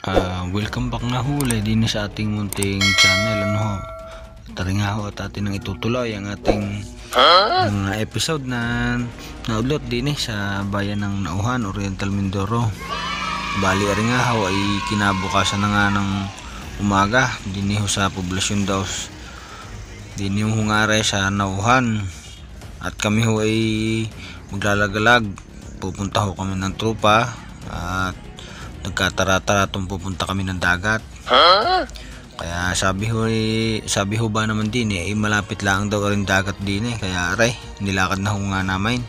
Welcome back nga huli din sa ating munting channel, ano ho. Tara nga ho at atin ang itutuloy ang ating mga episode na naudlot din sa bayan ng Nauhan, Oriental Mindoro. Bali ari nga ho ay kinabukasan na nga ng umaga din ho sa poblasyon daw din yung hungare sa Nauhan, at kami ho ay maglalagalag. Pupunta ho kami ng tropa at nagkatara-taratong pupunta kami ng dagat. Kaya sabi ho ba naman din ay malapit lang daw rin dagat din kaya aray nilakad na ho nga namin.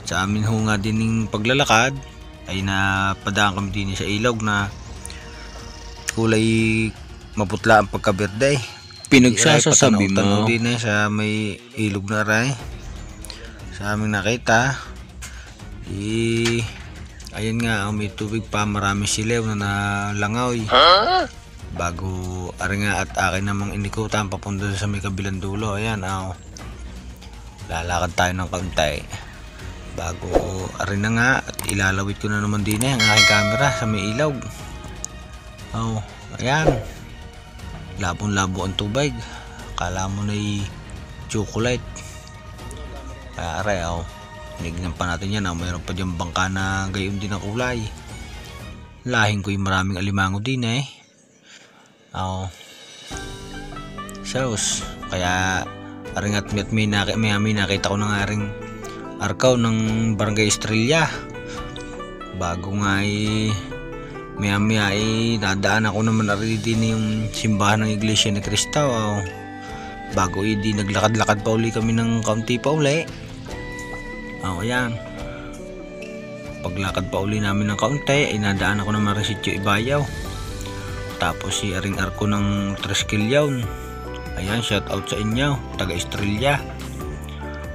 Sa amin ho nga din yung paglalakad ay napadaan kami din sa ilog na kulay maputla ang pagkaberde. Pinagsasasabi mo din sa may ilog na aray sa aming nakita. Ayun nga, may tubig pa, marami silew na nalangaw. Bago ari nga at akin namang inikutan papunta sa may kabilang dulo. Ayan, lalakad tayo ng kaunti. Bago ari na nga at ilalawit ko na naman din ang aking camera sa may ilog. Ayan. Labong-labo ang tubig. Akala mo na chocolate. Kaya aray, tinignan pa natin yan. Mayroon pa dyan bangka na gayon din ang kulay. Lahing ko yung maraming alimango din Sauce. Kaya aringat may nakita ko na nga ring arkaw ng Barangay Estrella. Bago nga maya nadaan ako naman ari din yung simbahan ng Iglesia ni Cristo. Bago naglakad-lakad pa uli kami ng kaunti pa uli. Ayan. Paglakad pa uli namin ng kaunti ay nadaan ako ng Marisityo Ibayaw. Tapos si aring arko ng Triskilyaw. Ayan, shout out sa inyo, taga Estrella.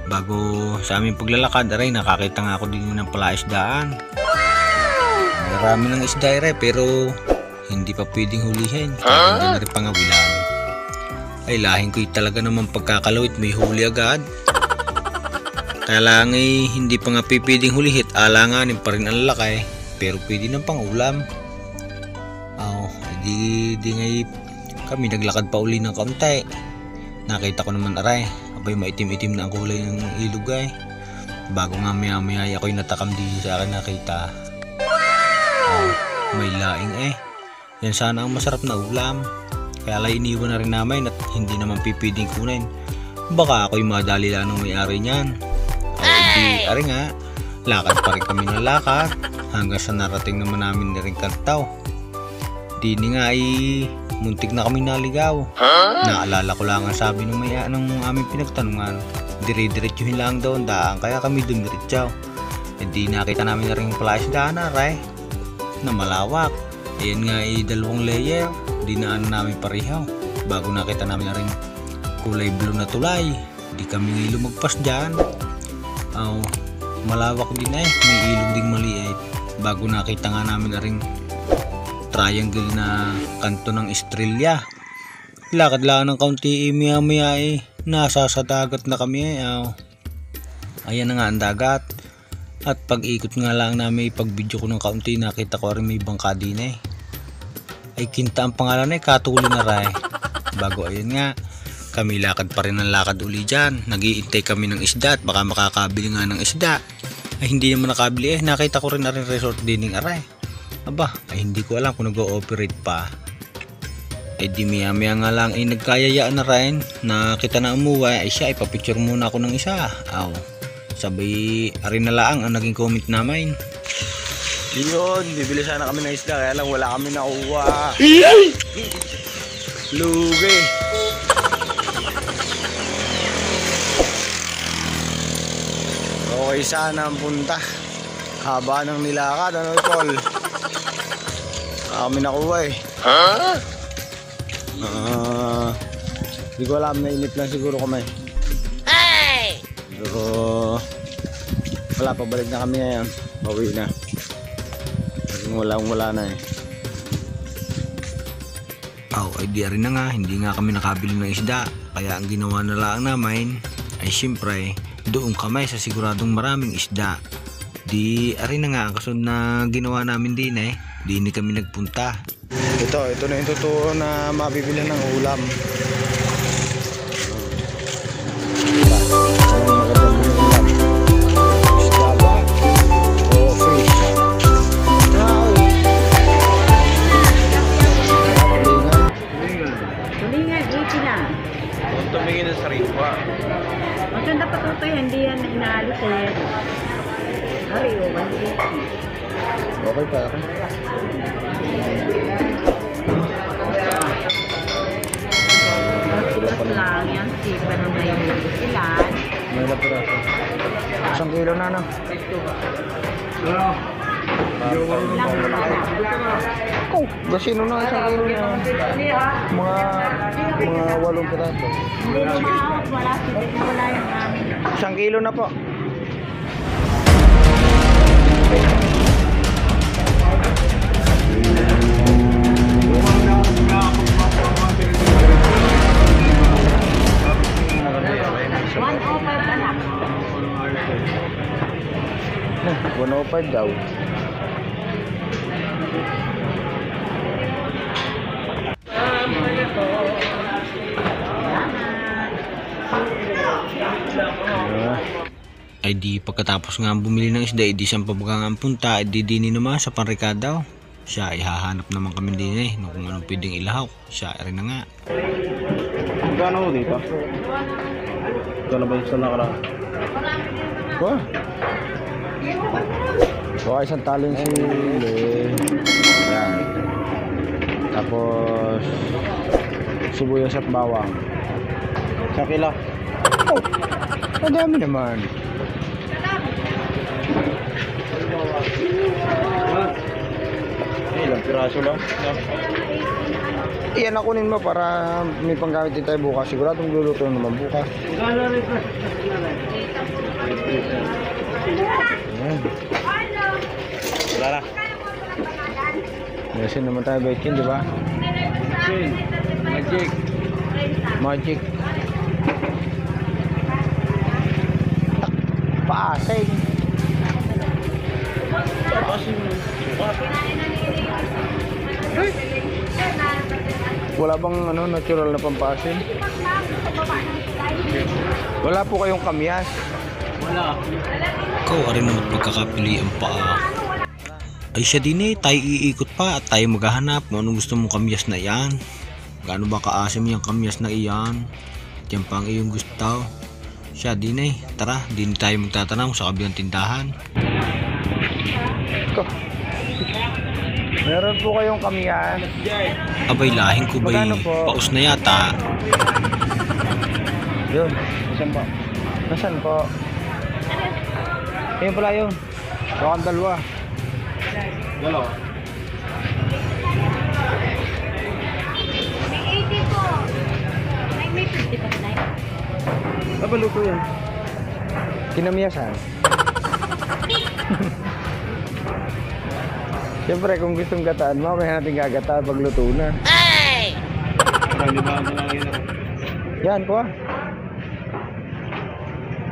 Bago sa aming paglalakad aray nakakita nga ako din ng palaisdaan. Marami ng isda pero hindi pa pwedeng hulihin. Kaya hindi na rin pangawilan. Ay lahing ko talaga naman pagkakalawit may huli agad. Kaya lang hindi pa nga pipiding hulihit, alanganin pa rin ang lakay, pero pwede ng pang ulam. Di ngay kami naglakad pa uli ng kaunti. Nakita ko naman aray, abay maitim-itim na ang kulay ng ilog Bago nga maya ako'y natakam din sa akin nakita. May laing yan sana ang masarap na ulam. Kaya lang iniwan na rin namin at hindi naman pipiding kunin. Baka ako'y madali lang ng may-ari niyan. Ari nga, lakad pa rin kami ng lakad hanggang sa narating naman namin na rin Kantaw. Dini nga muntik na kami naligaw. Naalala ko lang ang sabi ng aming pinagtanungan, dire-diretsuhin lang daw ang daan, kaya kami dumiretsaw. Hindi nakita namin na rin palaisdaan na malawak. Ayan nga dalawang layer, dinaan namin parehaw. Bago nakita namin na rin kulay blue na tulay, di kami lumagpas dyan. Malawak din may ilog ding maliit. Bago nakita nga namin na rin triangle na kanto ng Estrella. Lakad lang ng kaunti maya nasa sa dagat na kami. Ayan na nga ang dagat. At pag ikot nga lang namin pag video ko ng kaunti, nakita ko rin may bangka din ay Kinta ang pangalan Katuli na ray. Bago ayun nga kami lakad pa rin ng lakad uli dyan. Nag-iintay kami ng isda at baka makakabili nga ng isda. Ay hindi naman nakabili nakita ko rin na rin resort din ng aray. Hindi ko alam kung nag-ooperate pa. Di maya nga lang nagkayayaan na rin. Nakita na umuwi siya ipapicture muna ako ng isa. Sabay arin na lang ang naging comment namin. Yun, bibili sana kami ng isda kaya lang wala kami nakuha. Lugi. Okay sana ang punta. Haba ng nilakad, Paul? Kami nakuha Hindi ko alam, nainip lang siguro kami. Pero wala, pabalik na kami ngayon. Bawi na. Wala na ay di rin na nga, hindi nga kami nakabili ng isda. Kaya ang ginawa na lang namin ay siyempre doon kami sa siguradong maraming isda. Di ari na nga ang kasunod na ginawa namin din di ni kami nagpunta. Ito na yung totoo na mabibili ng ulam. Tumingin sa sariwa. Maganda pa ito, hindi yan inaalis eh. Hari, o, 180. Okay pa ako. Tapos lang yan, sipa na may ilan. May lapiraso. 1 kilo na no? Oh, gasino na 1 kilo na. Mga 8 piraso. Hindi lumahawak, wala yung amin. 1 kilo na po. $105 daw. Ay di pagkatapos nga bumili ng isda, di siyang pabagaang punta, di dini naman sa Panricadaw. Siya ay hahanap naman kami din kung anong pwedeng ilahok. Siya rin na nga. Gano'n ho dito? Gano'n ba yung sa nakaraan? Wah. So, isang taling sili. Ayan. Tapos sibuyas at bawang. 1 kilo. Oh, ang dami naman. Ilang piraso lang. Iyan na kunin mo para may panggamit din tayo bukas. Siguradong luluto naman bukas. Ayan. Wala na. Meron naman tayo bacon, di ba? Magic. Magic. Paasay. Wala bang natural na pampasin? Wala po kayong kamyas? Wala. Ikaw rin naman magkakapili ang paa. Ay siya din tayo iikot pa at tayo maghahanap kung anong gusto mong kamyas na yan. Gaano ba kaasim yung kamyas na iyan? Yan pa ang iyong gusto. Siya din tara, din tayo magtatanong sa kabilang tindahan. Meron po kayong kamyas? Abay, lahing ko ba'y paus na yata? Yun. Saan ba? Nasaan po? Ayun pala yun. Bakang dalawa. Dalawa. May 80 po. May 50 pa na yun. Nabaluto yan. Kinamiyasan. Siyempre kung gustong gataan, mamaya natin gagataan pag luto na. Hey! Marami ba na lang yun? Yan, kuha.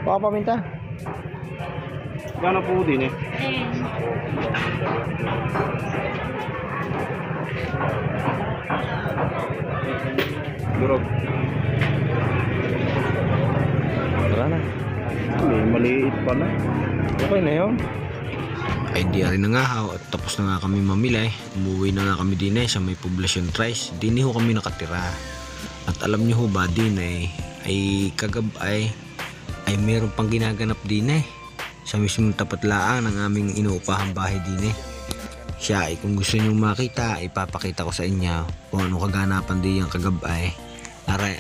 Kuha paminta. Gano'n po din Durog. Tara na. Maliit pa na. Okay na yun. Ay di rin na nga at tapos na nga kami mamili. Umuwi na nga kami din sa may poblasyon rice. Dini ho kami nakatira. At alam niyo ho ba din ay kagabay ay meron pang ginaganap din sa mismong tapat laan ng aming inuupahang bahay din Siya ay kung gusto niyo makita, ipapakita ko sa inyo kung ano kaganapan din yung kagabay. Aray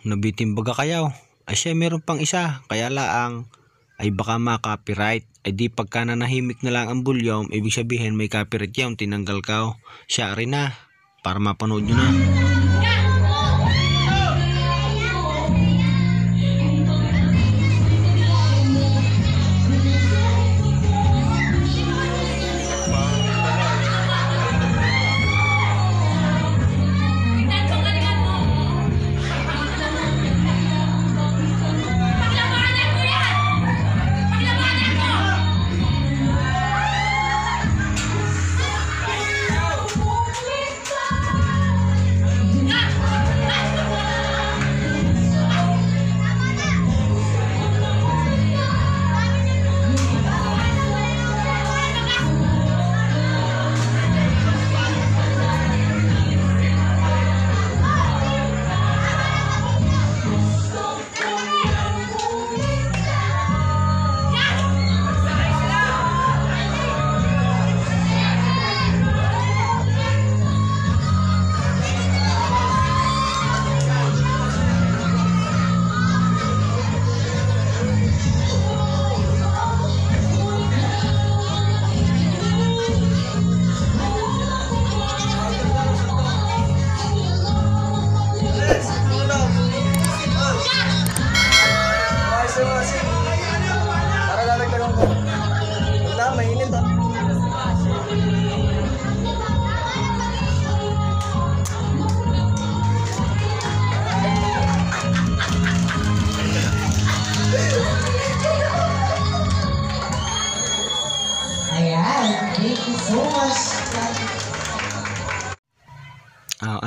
nabitin baga kayaw. Ay siya meron pang isa, kaya laang ay baka ma-copyright. Ay di pagka nanahimik na lang ang bulyom, ibig sabihin may copyright yaw, tinanggal ka. Siya rin na, para mapanood nyo na.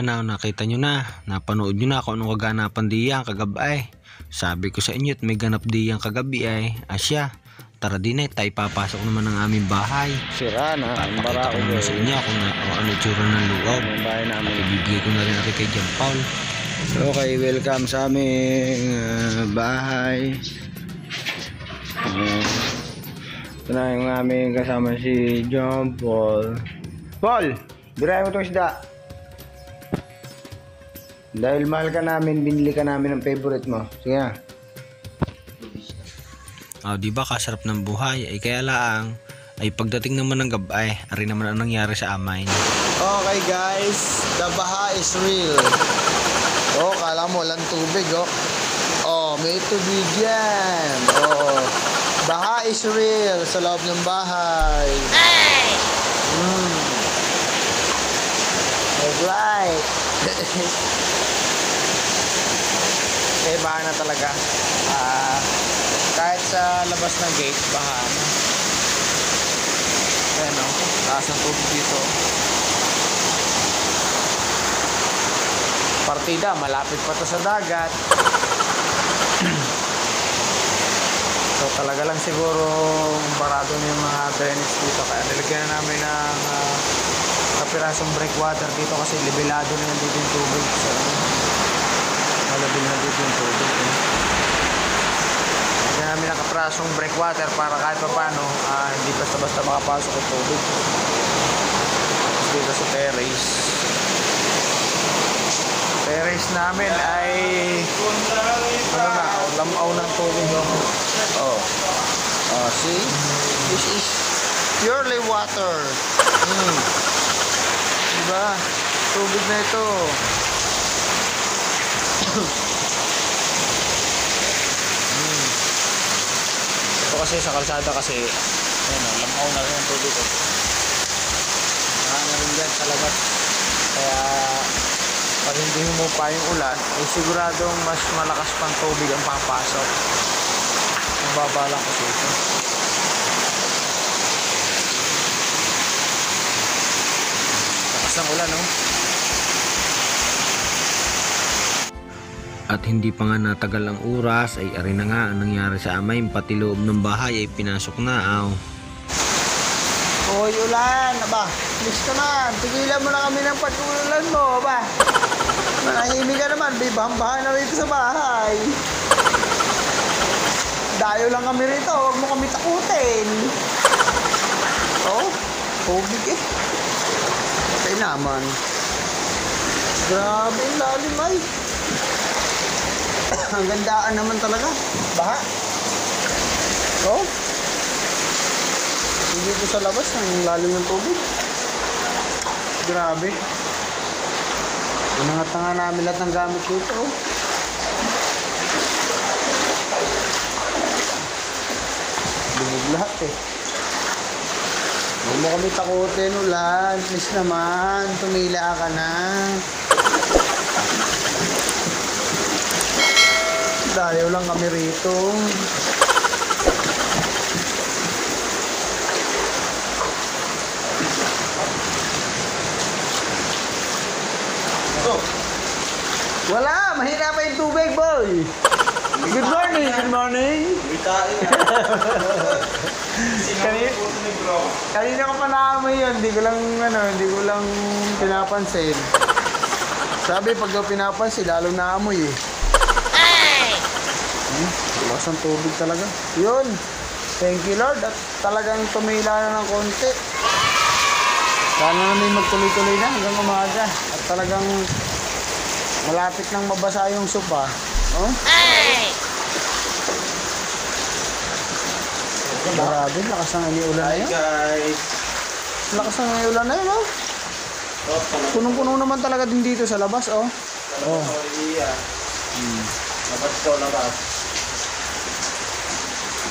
Nakita nyo na, napanood nyo na kung anong kaganapan diyan kagabay. Sabi ko sa inyo, may ganap diyan kagabi ay asya. Tara din tayo papasok naman ng aming bahay. Sira na, ang Papakita ko naman sa inyo kung ano tsura ng lugaw. bahay namin. Ibibigay ko na rin kay John Paul. Okay, welcome sa aming bahay. Ito na yung aming kasama si John Paul. Paul, birahin mo itong isda. Dahil mahal ka namin, binili ka namin ang favorite mo. Sige na. Diba kasarap ng buhay ay kaya lang ay pagdating naman ng gabay, ari naman ang nangyari sa amin. Okay guys, the baha is real. Kala mo walang tubig may tubig yan. Baha is real sa loob ng bahay. Alright. Baha na talaga. Kahit sa labas ng gate, baha na. Ayan taas ng tubig dito. Partida, malapit pa to sa dagat. So talaga lang siguro barado na yung mga drainage dito. Kaya nilagyan na namin ng kapirasong breakwater dito kasi libilado na yung dito yung tubig. So malabil na dito yung tubig. Nilagyan namin ng kapirasong breakwater para kahit pa paano hindi basta-basta makapasok yung tubig. Tapos dito sa terrace namin ay lamaw ng tubig. See? This is purely water. Diba? Tubig na ito. Ito kasi sa kalsada kasi lamaw na rin ang tubig. Marami rin dyan sa labas. Kaya pag hindi humupa yung ulan, ay siguradong mas malakas pang tubig ang papasok. Mababa lang kasi ito. Lakas ng ulan, At hindi pa nga natagal ang oras ay ari na nga ang nangyari sa amin, pati loob ng bahay ay pinasok na. Hoy, ulan! Please naman, tigilan mo na kami ng pag-ulan mo, Manahimik ka naman, bibambahan na rito sa bahay. Dayo lang kami rito, huwag mo kami takutin. Tubig Okay naman. Grabe, lalim ay. Ang gandaan naman talaga. Baha. Oh. Dito sa labas, ang lalim ng tubig. Grabe. Inangat na nga namin lahat ng gamit dito. Oh. Lumog lahat eh. Huwag mo kami takutin, ulan. Please naman, tumila ka na. Dayo lang kami rito. Wala, mahina pa yung tubig, boy. Good morning, good morning. Kanina ko pa naamoy yun, hindi ko lang pinapansin. Sabi, pag daw pinapansin, lalo naamoy eh. Lakas ang tubig talaga. Yun. Thank you Lord. At talagang tumila na ng konti. Sana namin magtuloy-tuloy na hanggang umaga. At talagang malapit nang mabasa yung sopa. Oh? Grabe, lakas ng iniulan na yun. Lakas ng iniulan na yun, oh. Punong-puno naman talaga din dito sa labas, oh. Oh. Labas to, labas.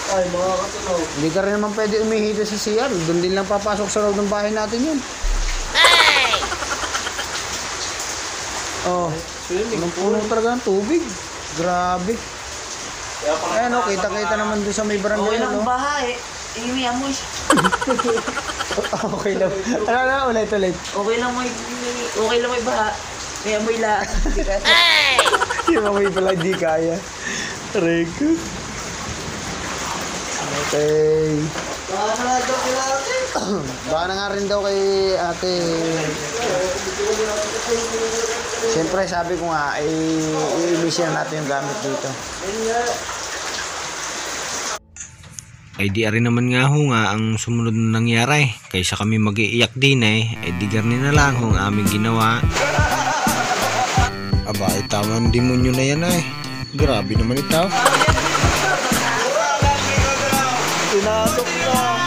Ay, mga katunog. Hindi ka rin naman pwede umihita sa CR. Doon din lang papasok sa loob ng bahay natin yun. Oh, puno talaga ng tubig. Grabe. Ayan o, kita-kita naman doon sa may barangay. Okay lang ang bahay. May amoy. Okay lang. Ano, ulit. Okay lang may baha. May amoy lang. Yung amoy pala di kaya. Reko. Okay. Baka na nga rin daw kay ate. Siyempre sabi ko nga, i-emission natin yung gamit dito. Ay di rin naman nga ho nga ang sumunod na nangyari. Kaysa kami mag-iiyak din ay di garni na lang ho ang aming ginawa. Aba, tama ang demonyo na yan ay. Grabe naman ito. Pinasok na.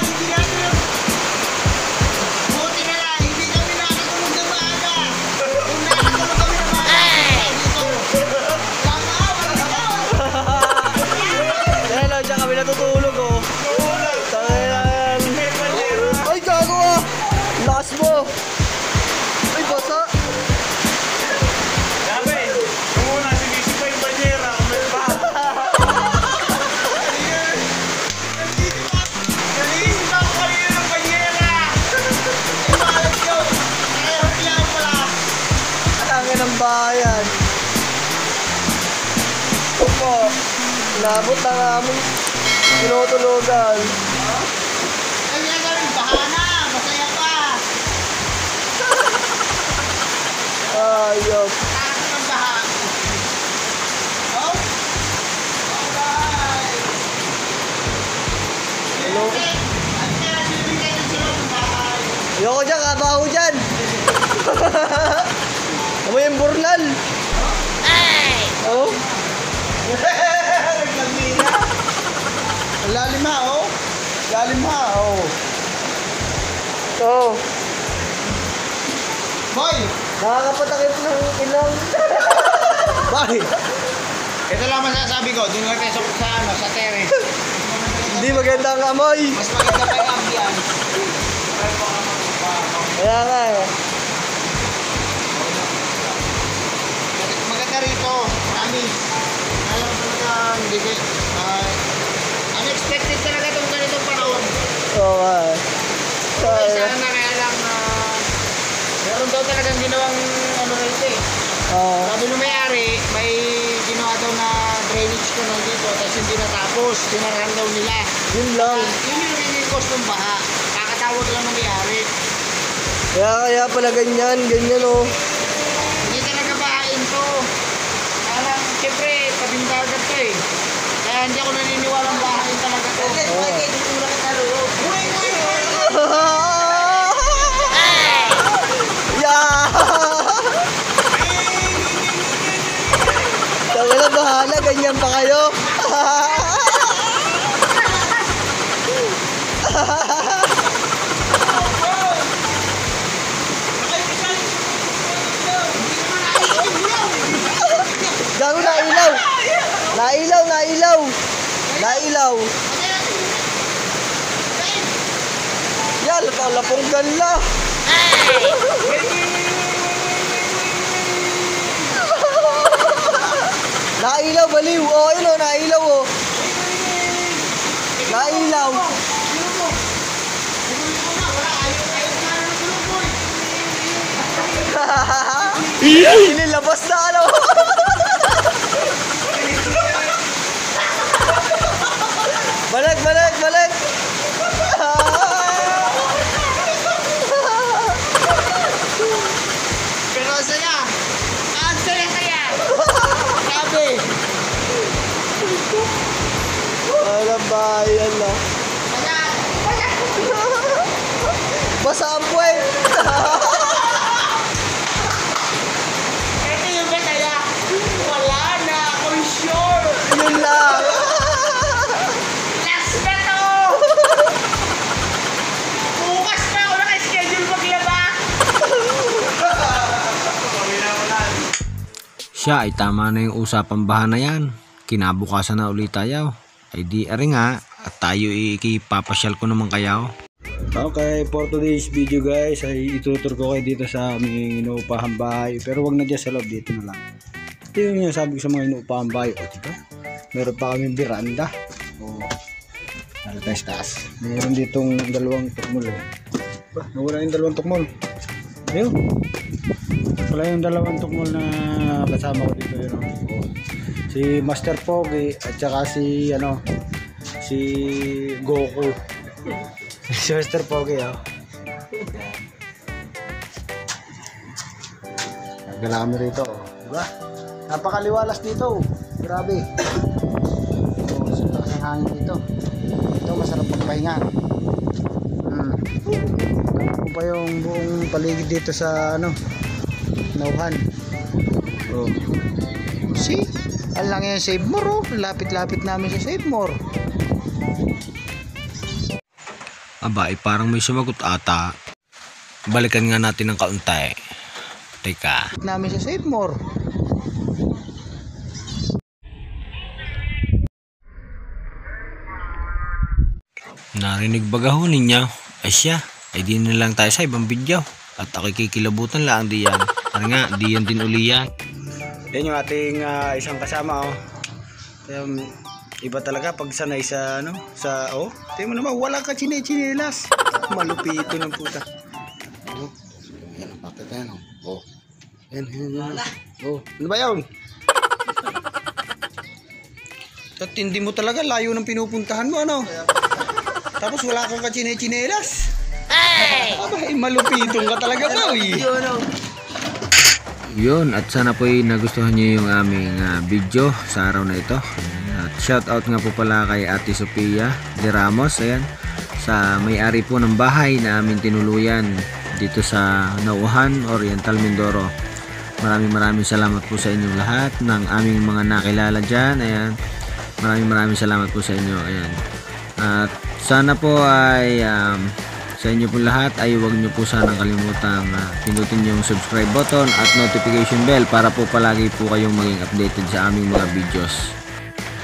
Buti na lang, hindi kami nakatulog ng maaga. Kung nakatulog kami ng maaga, Dahil lang dyan kami natutulog oh. Ay gago ah. Lakas mo. Ay basa. Ng bayan. Opo, labot na namin tinutulugan. Ay, yan ka rin, bahana, masaya pa. Ayop. Takas ng baha. Oh? Alright. Hello? At kaya swimming kayo sa loob ng bahay. Ayoko dyan, kabaho dyan. Amoy yung burnal. Oh. Lalim ha, oh. Lalim ha, oh. Oh. Boy! Nakakapatakip ng ilang. Bakit? Ito lang masasabi ko, doon lang tayo sa terrace. Hindi maganda ang amoy. Mas maganda pa yung ambience. Kaya nga eh. Maganda rito, promise. Alam ko talaga, hindi ko, unexpected talaga itong ganitong panahon. Oo nga eh. Sana na kaya lang, meron daw talagang ginawang ano rito eh. Oo. Sabi nung may-ari, may ginawa daw na drainage canal dito, tapos hindi natapos, sinarahan daw nila. Yun lang. Yun yung naging cost ng baha. Kakatawag lang ng may-ari. Kaya pala ganyan oh. Hindi talaga bahain to. Kaya lang, siyempre, tabing dagat to eh. Kaya hindi ako naniniwalang bahain talaga to. Yeah! Tawala bahala, ganyan pa kayo? Gago, nailaw. Nailaw. Yan, lapong gala. Nailaw, baliw. Oh, yun o, nailaw o. Nailaw. Inilabas na ano. Balik. Pero ang saya. Ang saya. Sabi. Walang bayan na. Basa ang puwet. Ito yung masaya. Wala na akong sure. Yun lang. Last na to. Bukas na ako naka-schedule maglaba. Siya ay tama na yung usapang baha na yan. Kinabukasan na ulit tayo. Ay di ari nga at tayo ikipapasyal ko naman kayo. Okay, for today's video guys ay itutur ko kayo dito sa aming inuupahang bahay. Pero wag na dyan sa loob, dito na lang. Ito yung sabi ko sa mga inuupahang bahay. O diba? Meron pa kaming veranda. O, nara tayo sa taas. Meron ditong dalawang tukmol eh. Ba, nawala yung dalawang tukmol. Ayun. Wala yung dalawang tukmol na kasama ko dito yun. O, si Master Pogi at saka si Goku. Si Master Pogi Nagdala kami rito. Diba? Napakaliwalas dito. Grabe. Lakas ng hangin dito. Ito masarap magpahinga. Ito pa yung buong paligid dito sa Nauhan. Oh. See? Alang yan Save More. Lapit-lapit namin sa Save More. Aba, parang may sumagot ata. Balikan nga natin ng kaunti. Teka. Namin sa Save More. Narinig baga ho ninyo? Ay siya, ay di na lang tayo sa ibang video. At ako kikilabutan lang di yan. Ano nga, di yan din uli yan. Yan yung ating isang kasama iba talaga pag sanay sa tingnan mo naman, wala ka chinelas. Malupito ng puta. Yan, bakit yan yan. Ano ba yun? Tatindi mo talaga, layo ng pinupuntahan mo tapos wala kang ka-chinelas. Abay, malupitong ka talaga ba yun, at sana po nagustuhan nyo yung aming video sa araw na ito. At shout out nga po pala kay Ate Sophia de Ramos, ayan, sa may-ari po ng bahay na aming tinuluyan dito sa Nauhan, Oriental, Mindoro. Maraming salamat po sa inyong lahat ng aming mga nakilala dyan. Ayan, maraming salamat po sa inyo. Ayan, at sana po ay sa inyo po lahat ay huwag nyo po sanang kalimutang pindutin yung subscribe button at notification bell para po palagi po kayong maging updated sa aming mga videos.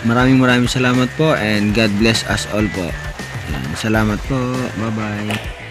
Maraming salamat po and God bless us all po. Ayan, salamat po. Bye bye.